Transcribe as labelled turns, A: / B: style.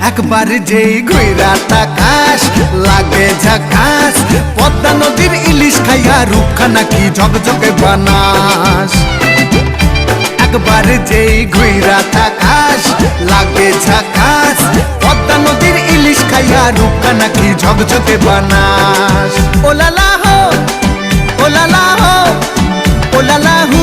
A: একবার যেই ঘুইরা তাকাস লাগে ঝাকাস, পদ্মা নদীর ইলিশ খাইয়া রূপখানা কি ঝকঝকে বানাস। একবার যেই ঘুইরা তাকাস লাগে ঝাকাস, পদ্মা নদীর ইলিশ খাইয়া রূপখানা কি ঝকঝকে বানাস। ওলালা হো, ওলালা হো, ওলালা হু।